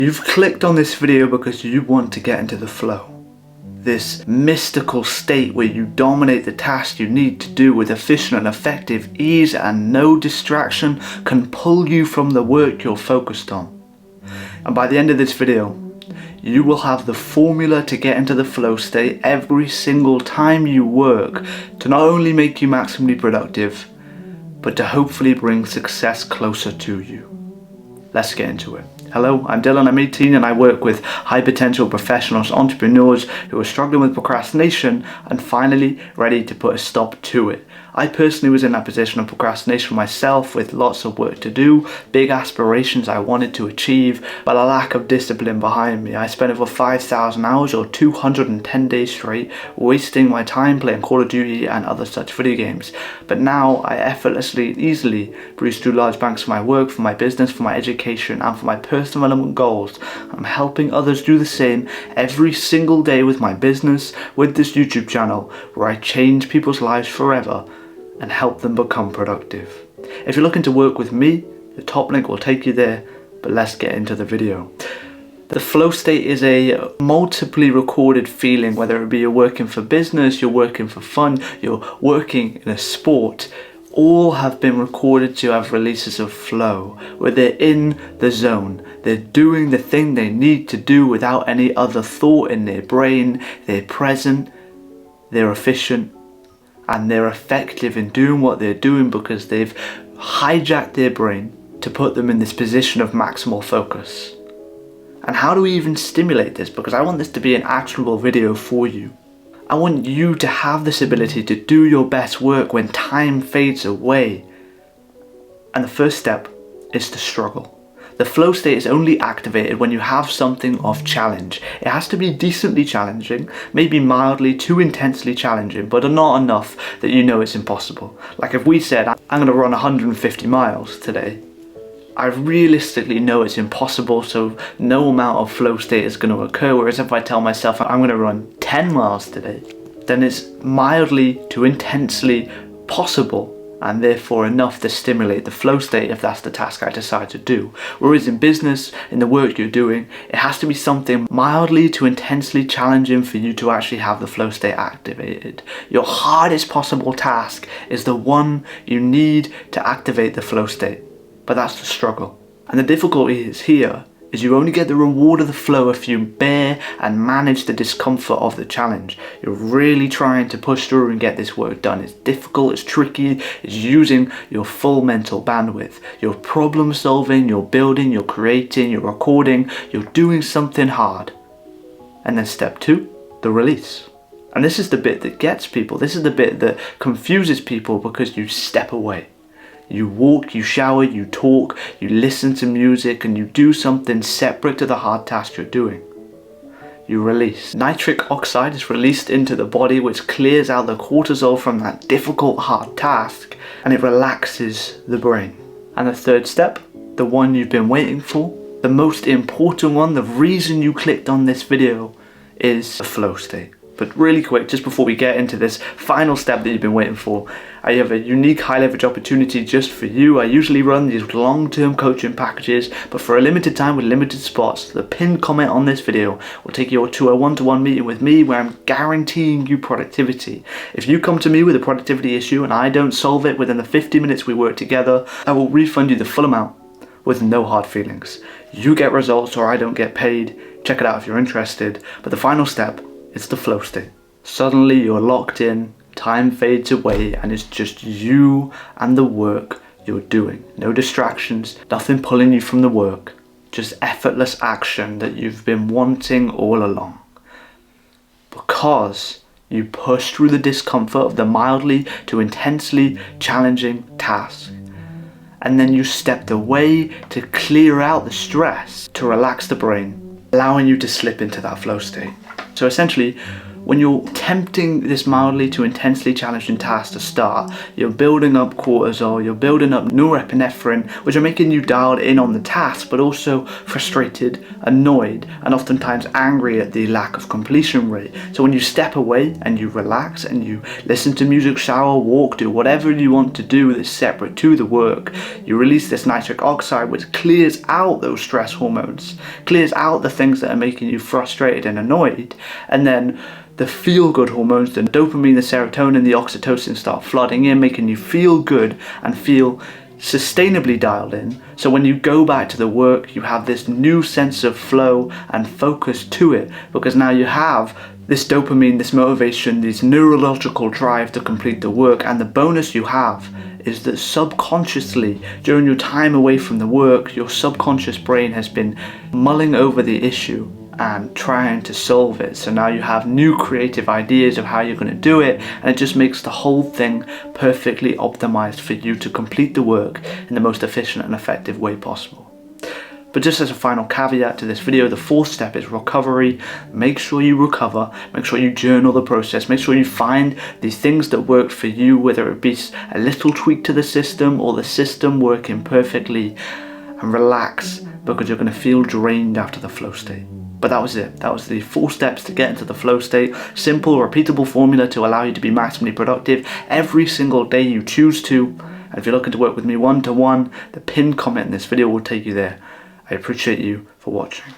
You've clicked on this video because you want to get into the flow. This mystical state where you dominate the task you need to do with efficient and effective ease, and no distraction can pull you from the work you're focused on. And by the end of this video, you will have the formula to get into the flow state every single time you work, to not only make you maximally productive, but to hopefully bring success closer to you. Let's get into it. Hello, I'm Dylan, I'm 18 and I work with high potential professionals, entrepreneurs who are struggling with procrastination and finally ready to put a stop to it. I personally was in that position of procrastination myself, with lots of work to do, big aspirations I wanted to achieve, but a lack of discipline behind me. I spent over 5,000 hours or 210 days straight wasting my time playing Call of Duty and other such video games. But now I effortlessly, easily breeze through large banks for my work, for my business, for my education and for my personal development goals. I'm helping others do the same every single day with my business, with this YouTube channel, where I change people's lives forever and help them become productive. If you're looking to work with me, the top link will take you there, but let's get into the video. The flow state is a multiply recorded feeling, whether it be you're working for business, you're working for fun, you're working in a sport. All have been recorded to have releases of flow, where they're in the zone. They're doing the thing they need to do without any other thought in their brain. They're present, they're efficient, and they're effective in doing what they're doing because they've hijacked their brain to put them in this position of maximal focus. And how do we even stimulate this? Because I want this to be an actionable video for you. I want you to have this ability to do your best work when time fades away. And the first step is to struggle. The flow state is only activated when you have something of challenge. It has to be decently challenging, maybe mildly too intensely challenging, but not enough that you know it's impossible. Like if we said, I'm going to run 150 miles today, I realistically know it's impossible, so no amount of flow state is going to occur. Whereas if I tell myself I'm going to run 10 miles today, then it's mildly to intensely possible, and therefore enough to stimulate the flow state if that's the task I decide to do. Whereas in business, in the work you're doing, it has to be something mildly to intensely challenging for you to actually have the flow state activated. Your hardest possible task is the one you need to activate the flow state. But that's the struggle. And the difficulty is here is you only get the reward of the flow if you bear and manage the discomfort of the challenge. You're really trying to push through and get this work done. It's difficult, it's tricky, it's using your full mental bandwidth. You're problem solving, you're building, you're creating, you're recording, you're doing something hard. And then step 2, the release. And this is the bit that gets people. This is the bit that confuses people, because you step away. You walk, you shower, you talk, you listen to music, and you do something separate to the hard task you're doing. You release. Nitric oxide is released into the body, which clears out the cortisol from that difficult hard task, and it relaxes the brain. And the third step, the one you've been waiting for, the most important one, the reason you clicked on this video, is the flow state. But really quick, just before we get into this final step that you've been waiting for, I have a unique high leverage opportunity just for you. I usually run these long-term coaching packages, but for a limited time with limited spots, the pinned comment on this video will take you to a one-to-one meeting with me where I'm guaranteeing you productivity. If you come to me with a productivity issue and I don't solve it within the 50 minutes we work together, I will refund you the full amount with no hard feelings. You get results or I don't get paid. Check it out if you're interested. But the final step, it's the flow state. Suddenly you're locked in, time fades away, and it's just you and the work you're doing. No distractions, nothing pulling you from the work, just effortless action that you've been wanting all along. Because you push through the discomfort of the mildly to intensely challenging task. And then you stepped away to clear out the stress, to relax the brain, allowing you to slip into that flow state. So essentially, when you're attempting this mildly to intensely challenging task to start, you're building up cortisol, you're building up norepinephrine, which are making you dialed in on the task, but also frustrated, annoyed, and oftentimes angry at the lack of completion rate. So when you step away and you relax and you listen to music, shower, walk, do whatever you want to do that's separate to the work, you release this nitric oxide, which clears out those stress hormones, clears out the things that are making you frustrated and annoyed, and then the feel-good hormones, the dopamine, the serotonin, the oxytocin start flooding in, making you feel good and feel sustainably dialed in. So when you go back to the work, you have this new sense of flow and focus to it, because now you have this dopamine, this motivation, this neurological drive to complete the work. And the bonus you have is that subconsciously, during your time away from the work, your subconscious brain has been mulling over the issue and trying to solve it. So now you have new creative ideas of how you're going to do it, and it just makes the whole thing perfectly optimized for you to complete the work in the most efficient and effective way possible. But just as a final caveat to this video, the fourth step is recovery. Make sure you recover, make sure you journal the process, make sure you find the things that worked for you, whether it be a little tweak to the system or the system working perfectly, and relax, because you're going to feel drained after the flow state. But that was it. That was the 4 steps to get into the flow state. Simple, repeatable formula to allow you to be maximally productive every single day you choose to. And if you're looking to work with me one-to-one, the pinned comment in this video will take you there. I appreciate you for watching.